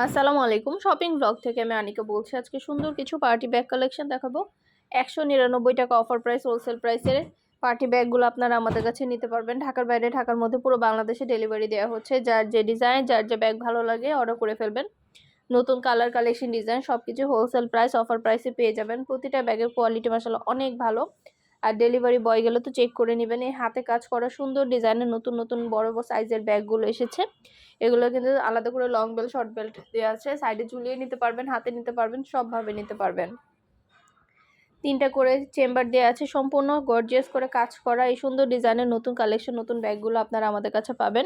আসসালামু আলাইকুম। Shopping blog থেকে আমি আনিকা বলছি। আজকে সুন্দর কিছু পার্টি ব্যাগ কালেকশন দেখাবো। 199 টাকা অফার প্রাইস, হোলসেল প্রাইসের পার্টি ব্যাগগুলো আপনারা আমাদের কাছে নিতে পারবেন। ঢাকার বাইরে, ঢাকার মধ্যে পুরো বাংলাদেশে ডেলিভারি দেওয়া হচ্ছে। যার যে ডিজাইন, যার যে ব্যাগ ভালো লাগে অর্ডার করে ফেলবেন। নতুন কালার, কালেকশন, ডিজাইন সবকিছু হোলসেল প্রাইস, অফার প্রাইসে পেয়ে যাবেন। প্রতিটা ব্যাগের কোয়ালিটি মাশাআল্লাহ অনেক ভালো। আর ডেলিভারি বয় গেলে তো চেক করে নেবেন। এই হাতে কাজ করা সুন্দর ডিজাইনের নতুন নতুন বড় বড় সাইজের ব্যাগগুলো এসেছে। এগুলো কিন্তু আলাদা করে লং বেল্ট, শর্ট বেল্ট দেওয়া আছে। সাইডে ঝুলিয়ে নিতে পারবেন, হাতে নিতে পারবেন, সবভাবে নিতে পারবেন। 3টা করে চেম্বার দেওয়া আছে। সম্পূর্ণ গর্জিয়াস করে কাজ করা এই সুন্দর ডিজাইনের নতুন কালেকশন, নতুন ব্যাগগুলো আপনারা আমাদের কাছে পাবেন।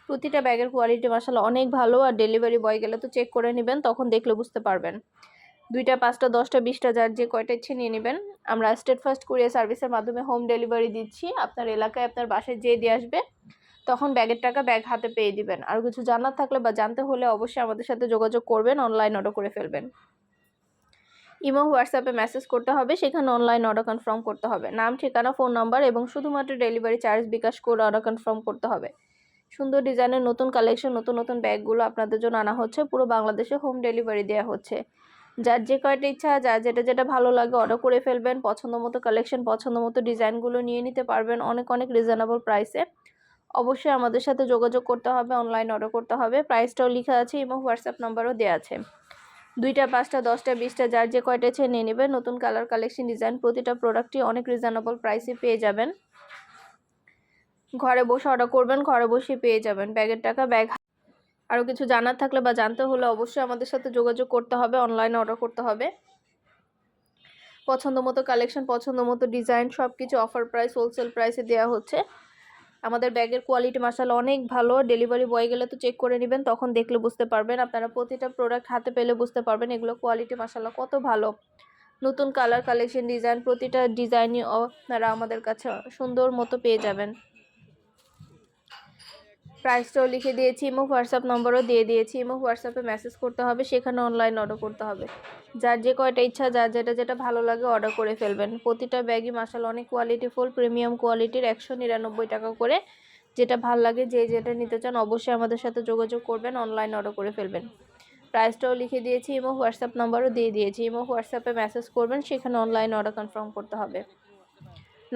প্রতিটা ব্যাগের কোয়ালিটি মাশাআল্লাহ অনেক ভালো। আর ডেলিভারি বয় গেলে তো চেক করে নেবেন, তখন দেখলে বুঝতে পারবেন। 2টা, 5টা, 10টা, 20টা যার যে কয়টা ইচ্ছে নিয়ে নেবেন। আমরা স্টেট ফার্স্ট কুরিয়ার সার্ভিসের মাধ্যমে হোম ডেলিভারি দিচ্ছি। আপনার এলাকায় আপনার বাসায় যেয়ে দিয়ে আসবে, তখন ব্যাগের টাকা ব্যাগ হাতে পেয়ে দিবেন। আর কিছু জানার থাকলে বা জানতে হলে অবশ্যই আমাদের সাথে যোগাযোগ করবেন, অনলাইন অর্ডার করে ফেলবেন। ইমো, হোয়াটসঅ্যাপে মেসেজ করতে হবে, সেখানে অনলাইন অর্ডার কনফার্ম করতে হবে। নাম, ঠিকানা, ফোন নাম্বার এবং শুধুমাত্র ডেলিভারি চার্জ বিকাশ করে অর্ডার কনফার্ম করতে হবে। সুন্দর ডিজাইনের নতুন কালেকশন, নতুন নতুন ব্যাগগুলো আপনাদের জন্য আনা হচ্ছে। পুরো বাংলাদেশে হোম ডেলিভারি দেওয়া হচ্ছে। যার যে কয়টা ইচ্ছা, যার যেটা যেটা ভালো লাগে অর্ডার করে ফেলবেন। পছন্দ মতো কালেকশন, পছন্দ মতো ডিজাইনগুলো নিয়ে নিতে পারবেন অনেক অনেক রিজনেবল প্রাইসে। অবশ্যই আমাদের সাথে যোগাযোগ করতে হবে, অনলাইন অর্ডার করতে হবে। প্রাইসটাও লেখা আছে এবং হোয়াটসঅ্যাপ নাম্বারও দেওয়া আছে। 2টা, 5টা, 10টা, 20টা যার যে কয়টা ইচ্ছে নিয়ে নেবেন। নতুন কালার, কালেকশন, ডিজাইন প্রতিটা প্রোডাক্টই অনেক রিজনেবল প্রাইসে পেয়ে যাবেন। ঘরে বসে অর্ডার করবেন, ঘরে বসে পেয়ে যাবেন ব্যাগের টাকা ব্যাগ। আরও কিছু জানার থাকলে বা জানতে হলে অবশ্যই আমাদের সাথে যোগাযোগ করতে হবে, অনলাইনে অর্ডার করতে হবে। পছন্দ মতো কালেকশন, পছন্দ মতো ডিজাইন সবকিছু অফার প্রাইস, হোলসেল প্রাইসে দেওয়া হচ্ছে। আমাদের ব্যাগের কোয়ালিটি মাশাআল্লাহ অনেক ভালো। ডেলিভারি বয় গেলে তো চেক করে নেবেন, তখন দেখলে বুঝতে পারবেন। আপনারা প্রতিটা প্রোডাক্ট হাতে পেলে বুঝতে পারবেন এগুলো কোয়ালিটি মাশাআল্লাহ কত ভালো। নতুন কালার, কালেকশন, ডিজাইন প্রতিটা ডিজাইনই আপনারা আমাদের কাছে সুন্দর মতো পেয়ে যাবেন। প্রাইসটাও লিখে দিয়েছি, ইমো হোয়াটসঅ্যাপ নম্বরও দিয়ে দিয়েছি। ইমো হোয়াটসঅ্যাপে মেসেজ করতে হবে, সেখানে অনলাইন অর্ডার করতে হবে। যার যে কয়টা ইচ্ছা, যার যেটা যেটা ভালো লাগে অর্ডার করে ফেলবেন। প্রতিটা ব্যাগই মাশাআল্লাহ অনেক কোয়ালিটিফুল, প্রিমিয়াম কোয়ালিটির। 199 টাকা করে। যেটা ভালো লাগে, যে যেটা নিতে চান অবশ্যই আমাদের সাথে যোগাযোগ করবেন, অনলাইন অর্ডার করে ফেলবেন। প্রাইসটাও লিখে দিয়েছি, ইমো হোয়াটসঅ্যাপ নাম্বারও দিয়ে দিয়েছি। ইমো হোয়াটসঅ্যাপে মেসেজ করবেন, সেখানে অনলাইন অর্ডার কনফার্ম করতে হবে।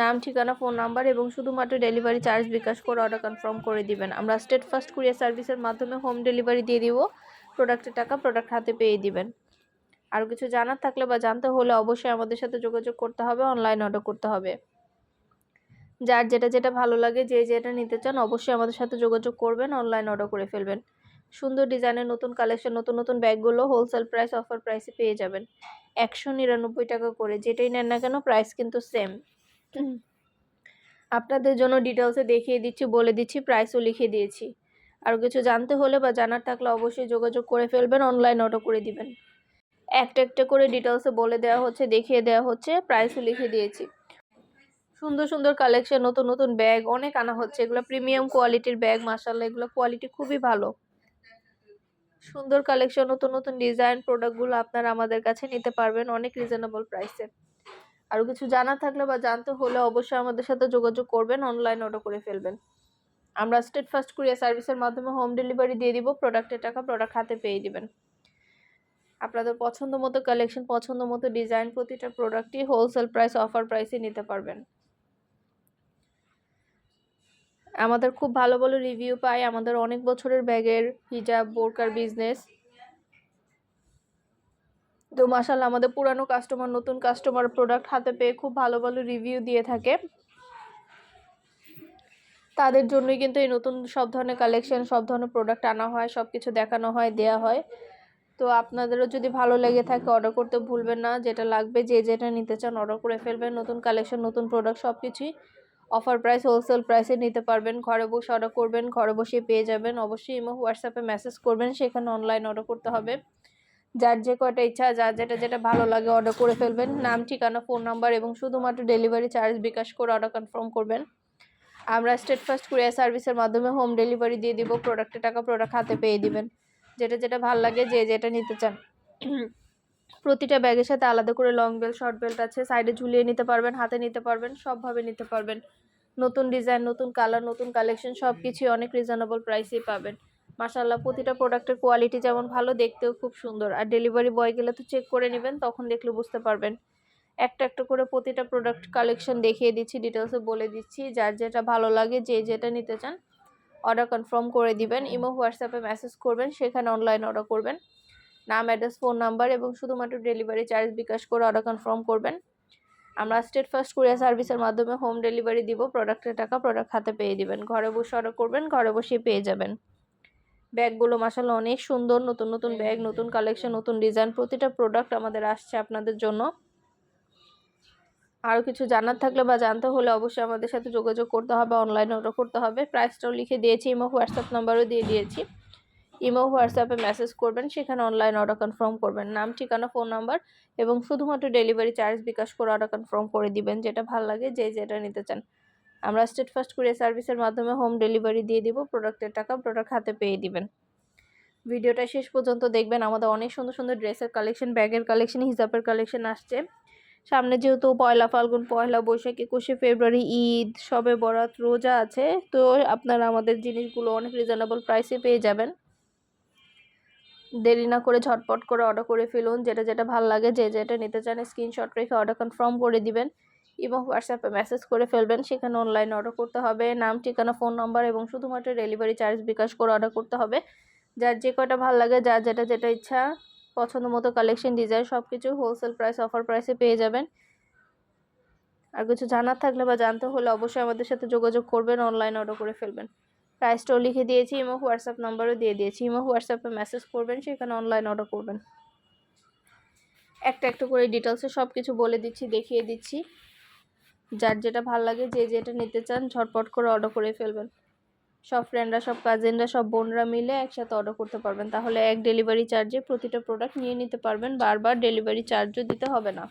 নাম, ঠিকানা, ফোন নাম্বার এবং শুধুমাত্র ডেলিভারি চার্জ বিকাশ করে অর্ডার কনফার্ম করে দিবেন। আমরা স্টেট ফার্স্ট কুরিয়ার সার্ভিসের মাধ্যমে হোম ডেলিভারি দিয়ে দিব। প্রোডাক্টের টাকা প্রোডাক্ট হাতে পেয়ে দিবেন। আরও কিছু জানার থাকলে বা জানতে হলে অবশ্যই আমাদের সাথে যোগাযোগ করতে হবে, অনলাইন অর্ডার করতে হবে। যার যেটা যেটা ভালো লাগে, যে যেটা নিতে চান অবশ্যই আমাদের সাথে যোগাযোগ করবেন, অনলাইন অর্ডার করে ফেলবেন। সুন্দর ডিজাইনের নতুন কালেকশন, নতুন নতুন ব্যাগগুলো হোলসেল প্রাইস, অফার প্রাইসে পেয়ে যাবেন। 199 টাকা করে। যেটাই নেন না কেন প্রাইস কিন্তু সেম। আপনাদের জন্য ডিটেলসে দেখিয়ে দিচ্ছি, বলে দিচ্ছি, প্রাইসও লিখে দিয়েছি। আর কিছু জানতে হলে বা জানার থাকলে অবশ্যই যোগাযোগ করে ফেলবেন, অনলাইন অর্ডার করে দিবেন। একটা একটা করে ডিটেলসে বলে দেওয়া হচ্ছে, দেখিয়ে দেওয়া হচ্ছে, প্রাইসও লিখে দিয়েছি। সুন্দর সুন্দর কালেকশন, নতুন নতুন ব্যাগ অনেক আনা হচ্ছে। এগুলো প্রিমিয়াম কোয়ালিটির ব্যাগ মাশাআল্লাহ, এগুলো কোয়ালিটি খুবই ভালো। সুন্দর কালেকশন, নতুন নতুন ডিজাইন প্রোডাক্টগুলো আপনারা আমাদের কাছে নিতে পারবেন অনেক রিজনেবল প্রাইসে। আরও কিছু জানা থাকলে বা জানতে হলে অবশ্যই আমাদের সাথে যোগাযোগ করবেন, অনলাইন অর্ডার করে ফেলবেন। আমরা স্টেট ফার্স্ট কুরিয়ার সার্ভিসের মাধ্যমে হোম ডেলিভারি দিয়ে দিব। প্রোডাক্টের টাকা প্রোডাক্ট হাতে পেয়ে দিবেন। আপনাদের পছন্দ মতো কালেকশন, পছন্দ মতো ডিজাইন প্রতিটা প্রোডাক্টই হোলসেল প্রাইস, অফার প্রাইসে নিতে পারবেন। আমাদের খুব ভালো ভালো রিভিউ পাই। আমাদের অনেক বছরের ব্যাগের, হিজাব, বোরকার বিজনেস। তো মাশাআল্লাহ আমাদের পুরানো কাস্টমার, নতুন কাস্টমার প্রোডাক্ট হাতে পেয়ে খুব ভালো ভালো রিভিউ দিয়ে থাকে। তাদের জন্যই কিন্তু এই নতুন সব ধরনের কালেকশন, সব ধরনের প্রোডাক্ট আনা হয়, সব কিছু দেখানো হয়, দেয়া হয়। তো আপনাদেরও যদি ভালো লেগে থাকে অর্ডার করতে ভুলবেন না। যেটা লাগবে, যে যেটা নিতে চান অর্ডার করে ফেলবেন। নতুন কালেকশন, নতুন প্রোডাক্ট সব কিছুই অফার প্রাইস, হোলসেল প্রাইসে নিতে পারবেন। ঘরে বসে অর্ডার করবেন, ঘরে বসে পেয়ে যাবেন। অবশ্যই ইমো হোয়াটসঅ্যাপে মেসেজ করবেন, সেখানে অনলাইন অর্ডার করতে হবে। যার যে কয়টা ইচ্ছা, যার যেটা যেটা ভালো লাগে অর্ডার করে ফেলবেন। নাম, ঠিকানা, ফোন নাম্বার এবং শুধুমাত্র ডেলিভারি চার্জ বিকাশ করে অর্ডার কনফার্ম করবেন। আমরা স্টেট ফার্স্ট কুরিয়ার সার্ভিসের মাধ্যমে হোম ডেলিভারি দিয়ে দিব। প্রোডাক্টের টাকা প্রোডাক্ট হাতে পেয়ে দিবেন। যেটা যেটা ভালো লাগে, যে যেটা নিতে চান। প্রতিটা ব্যাগের সাথে আলাদা করে লং বেল্ট, শর্ট বেল্ট আছে। সাইডে ঝুলিয়ে নিতে পারবেন, হাতে নিতে পারবেন, সবভাবে নিতে পারবেন। নতুন ডিজাইন, নতুন কালার, নতুন কালেকশন সবকিছুই অনেক রিজনেবল প্রাইসেই পাবেন। মাশাআল্লাহ প্রতিটা প্রোডাক্টের কোয়ালিটি যেমন ভালো, দেখতেও খুব সুন্দর। আর ডেলিভারি বয় গেলে তো চেক করে নেবেন, তখন দেখলে বুঝতে পারবেন। একটা একটা করে প্রতিটা প্রোডাক্ট কালেকশন দেখিয়ে দিচ্ছি, ডিটেলসে বলে দিচ্ছি। যার যেটা ভালো লাগে, যে যেটা নিতে চান অর্ডার কনফার্ম করে দিবেন। ইমো হোয়াটসঅ্যাপে মেসেজ করবেন, সেখানে অনলাইন অর্ডার করবেন। নাম, অ্যাড্রেস, ফোন নাম্বার এবং শুধুমাত্র ডেলিভারি চার্জ বিকাশ করে অর্ডার কনফার্ম করবেন। আমরা স্টেট ফার্স্ট কুরিয়ার সার্ভিসের মাধ্যমে হোম ডেলিভারি দিব। প্রোডাক্টের টাকা প্রোডাক্ট হাতে পেয়ে দিবেন। ঘরে বসে অর্ডার করবেন, ঘরে বসেই পেয়ে যাবেন। ব্যাগগুলো মাশাআল্লাহ অনেক সুন্দর, নতুন নতুন ব্যাগ, নতুন কালেকশন, নতুন ডিজাইন, প্রতিটা প্রোডাক্ট আমাদের আসছে আপনাদের জন্য। আরও কিছু জানার থাকলে বা জানতে হলে অবশ্যই আমাদের সাথে যোগাযোগ করতে হবে, অনলাইনে অর্ডার করতে হবে। প্রাইসটাও লিখে দিয়েছি, ইমো হোয়াটসঅ্যাপ নাম্বারও দিয়ে দিয়েছি। ইমো হোয়াটসঅ্যাপে মেসেজ করবেন, সেখানে অনলাইন অর্ডার কনফার্ম করবেন। নাম, ঠিকানা, ফোন নাম্বার এবং শুধুমাত্র ডেলিভারি চার্জ বিকাশ করে অর্ডার কনফার্ম করে দিবেন। যেটা ভালো লাগে, যে যেটা নিতে চান আমরা স্টেট ফার্স্ট কুরিয়ার সার্ভিসের মাধ্যমে হোম ডেলিভারি দিয়ে দিব। প্রোডাক্টের টাকা প্রোডাক্ট হাতে পেয়ে দিবেন। ভিডিওটা শেষ পর্যন্ত দেখবেন। আমাদের অনেক সুন্দর সুন্দর ড্রেসের কালেকশন, ব্যাগের কালেকশন, হিজাবের কালেকশন আসছে সামনে। যেহেতু পয়লা ফাল্গুন, পয়লা বৈশাখ, 21শে ফেব্রুয়ারি, ঈদ, শবে বরাত, রোজা আছে, তো আপনারা আমাদের জিনিসগুলো অনেক রিজনেবল প্রাইসে পেয়ে যাবেন। দেরি না করে ঝটপট করে অর্ডার করে ফেলুন। যেটা যেটা ভালো লাগে, যে যেটা নিতে চান স্ক্রিনশট রেখে অর্ডার কনফার্ম করে দিবেন এবং হোয়াটসঅ্যাপে মেসেজ করে ফেলবেন, সেখানে অনলাইন অর্ডার করতে হবে। নাম, ঠিকানা, ফোন নাম্বার এবং শুধুমাত্র ডেলিভারি চার্জ বিকাশ করে অর্ডার করতে হবে। যার যে কয়টা ভালো লাগে, যার যেটা ইচ্ছা, পছন্দ মতো কালেকশন, ডিজাইন সব কিছু হোলসেল প্রাইস, অফার প্রাইসে পেয়ে যাবেন। আর কিছু জানার থাকলে বা জানতে হলে অবশ্যই আমাদের সাথে যোগাযোগ করবেন, অনলাইন অর্ডার করে ফেলবেন। প্রাইসটাও লিখে দিয়েছি, ইমো হোয়াটসঅ্যাপ নাম্বারও দিয়ে দিয়েছি। ইমো হোয়াটসঅ্যাপে মেসেজ করবেন, সেখানে অনলাইন অর্ডার করবেন। একটা একটা করে ডিটেলসে সব কিছু বলে দিচ্ছি, দেখিয়ে দিচ্ছি। যার যেটা ভালো লাগে, যে যেটা নিতে চান ঝটপট করে অর্ডার করে ফেলবেন। সব ফ্রেন্ডরা, সব কাজিনরা, সব বোনরা মিলে একসাথে অর্ডার করতে পারবেন। তাহলে এক ডেলিভারি চার্জে প্রতিটা প্রোডাক্ট নিয়ে নিতে পারবেন, বারবার ডেলিভারি চার্জও দিতে হবে না।